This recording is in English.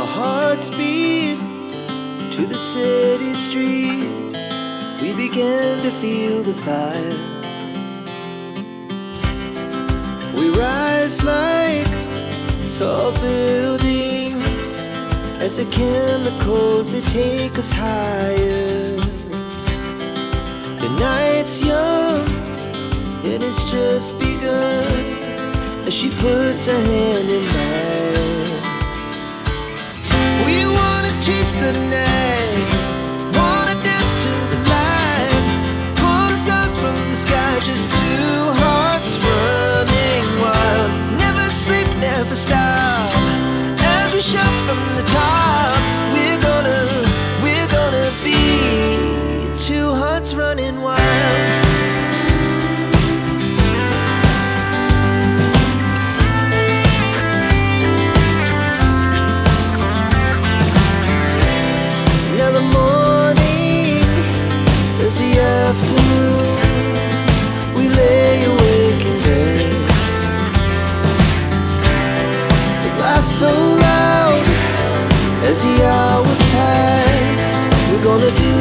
Our hearts beat to the city streets. We began to feel the fire. We rise like tall buildings as the chemicals, they take us higher. The night's young and it's just begun as she puts her hand in mine. We wanna chase the night, wanna dance to the light, pull the stars from the sky, just two hearts running wild. Never sleep, never stop, as we shout from the top. We're gonna be two hearts running wild. Now the morning is the afternoon. We lay awake in bed. The laughs so loud as the hours pass. We're gonna do